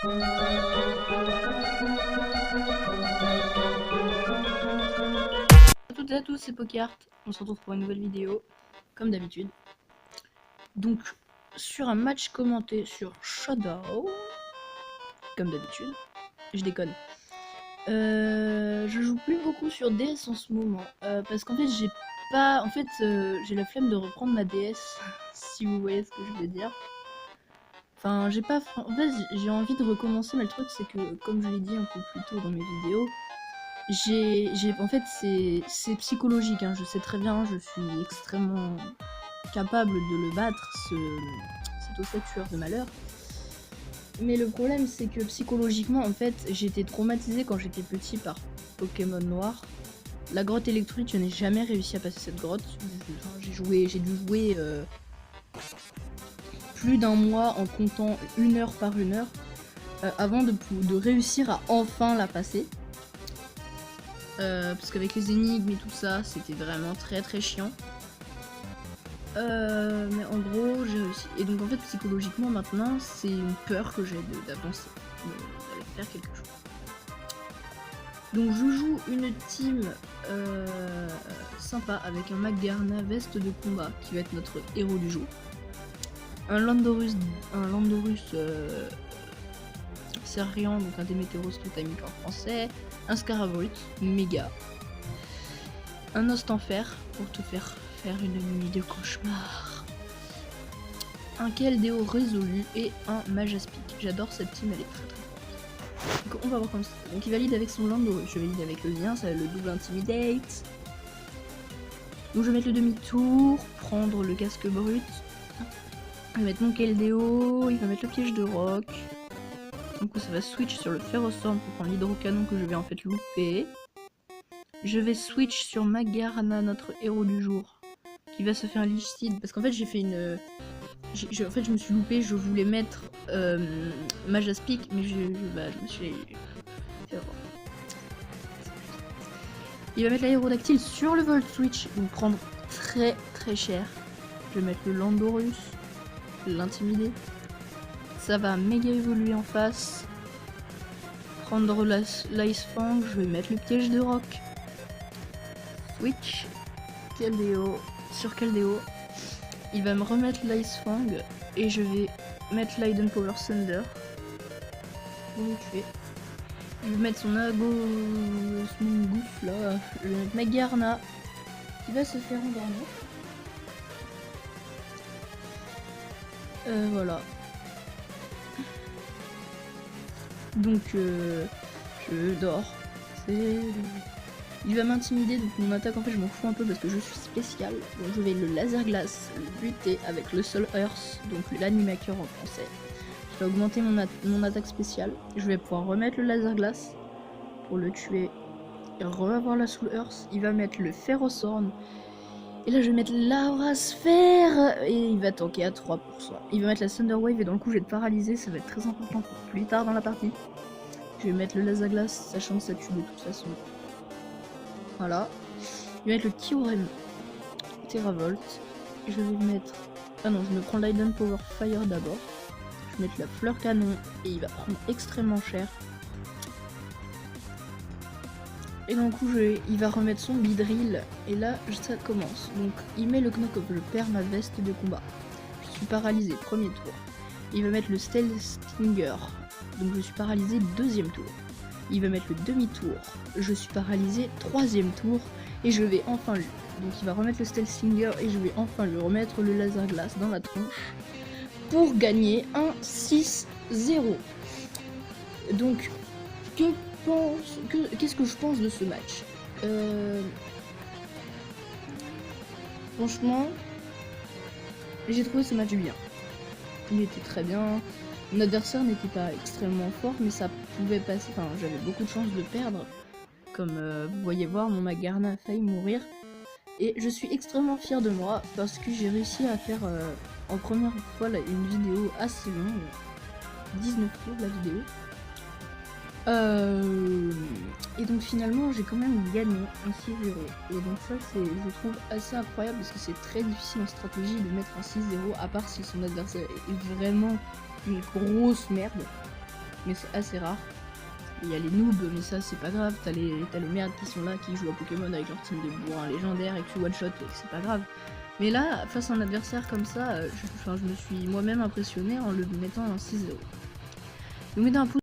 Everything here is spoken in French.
À toutes et à tous, c'est Pokeart. On se retrouve pour une nouvelle vidéo, comme d'habitude. Donc, sur un match commenté sur Shadow, comme d'habitude. Je déconne. Je joue plus beaucoup sur DS en ce moment, parce qu'en fait j'ai pas, j'ai la flemme de reprendre ma DS, si vous voyez ce que je veux dire. Enfin, j'ai pas, en fait j'ai envie de recommencer, mais le truc c'est que, comme je l'ai dit un peu plus tôt dans mes vidéos, en fait c'est psychologique, hein, je sais très bien, je suis extrêmement capable de le battre, cet ossature de malheur. Mais le problème c'est que psychologiquement en fait j'ai été traumatisée quand j'étais petit par Pokémon Noir. La grotte électrique, je n'ai jamais réussi à passer cette grotte. J'ai dû jouer plus d'un mois en comptant 1 heure par 1 heure avant de réussir à enfin la passer. Parce qu'avec les énigmes et tout ça, c'était vraiment très très chiant. Mais en gros, j'ai réussi. Et donc en fait, psychologiquement maintenant, c'est une peur que j'ai d'avancer, d'aller faire quelque chose. Donc je joue une team sympa avec un Magarna veste de combat qui va être notre héros du jour. Un Landorus Serrian, donc un Démétéros totamique en français. Un Scarabrut, méga. Un Ostenfer pour te faire une nuit de cauchemar. Un Keldeo résolu et un Majaspic. J'adore cette team, elle est très très forte. Donc on va voir comme ça. Donc il valide avec son Landorus, je valide avec le lien, ça va le double intimidate. Donc je vais mettre le demi-tour, prendre le casque brut. Je vais mettre mon Keldeo, il va mettre le piège de roc. Du coup ça va switch sur le Ferrothorn pour prendre l'hydrocanon que je vais en fait louper. Je vais switch sur Magarna, notre héros du jour, qui va se faire un Leech Seed, parce qu'en fait j'ai fait une... en fait je me suis loupé, je voulais mettre Majaspic, mais je me suis fait avoir. Il va mettre l'aérodactyle sur le Volt Switch, donc prendre très très cher. Je vais mettre le Landorus, l'intimider. Ça va méga évoluer en face. Prendre l'Ice Fang, je vais mettre le piège de roc. Switch, Keldeo, sur Keldeo. Il va me remettre l'Ice Fang et je vais mettre l'Iden Power Thunder. Pour le tuer. Je vais mettre son Agosmoongouf là. Je vais mettre Magarna qui va se faire endormir. Voilà. Donc je dors. Il va m'intimider, donc mon attaque en fait je m'en fous un peu parce que je suis spécial. Donc je vais le laser glace, le buter avec le Soul Earth, donc l'animateur en français. Je vais augmenter mon attaque spéciale. Je vais pouvoir remettre le laser glace pour le tuer et re-avoir la Soul Earth. Il va mettre le Ferrothorn. Et là je vais mettre l'Aura Sphère et il va tanker à 3%. Il va mettre la Thunder Wave et dans le coup je vais être paralysé, ça va être très important pour plus tard dans la partie. Je vais mettre le laser glace, sachant que ça tue de toute façon. Voilà. Je vais mettre le Kyurem Terravolt. Je vais mettre... Ah non, je me prends l'Iden Power Fire d'abord. Je vais mettre la fleur canon et il va prendre extrêmement cher. Et d'un coup, il va remettre son Beedrill. Et là, ça commence. Donc, il met le Knock-Off. Je perds ma veste de combat. Je suis paralysé, premier tour. Il va mettre le Stealth Stinger. Donc, je suis paralysé, deuxième tour. Il va mettre le demi-tour. Je suis paralysé, troisième tour. Et je vais enfin lui. Donc, il va remettre le Stealth Stinger. Et je vais enfin lui remettre le Laser Glace dans la tronche. Pour gagner un 6-0. Donc, qu'est-ce que je pense de ce match? Franchement, j'ai trouvé ce match bien. Il était très bien. Mon adversaire n'était pas extrêmement fort, mais ça pouvait passer. Enfin, j'avais beaucoup de chances de perdre. Comme vous voyez voir, mon Magarna a failli mourir. Et je suis extrêmement fière de moi parce que j'ai réussi à faire en première fois une vidéo assez longue. 19 tours la vidéo. Et donc finalement j'ai quand même gagné un 6-0. Et donc ça je trouve assez incroyable parce que c'est très difficile en stratégie de mettre un 6-0 à part si son adversaire est vraiment une grosse merde. mais c'est assez rare. Il y a les noobs, mais ça c'est pas grave, t'as les merdes qui sont là, qui jouent à Pokémon avec leur team de bourrins légendaires et que tu one-shot, et que c'est pas grave. Mais là, face à un adversaire comme ça, je me suis moi-même impressionné en le mettant en 6-0. Je vous mets un pouce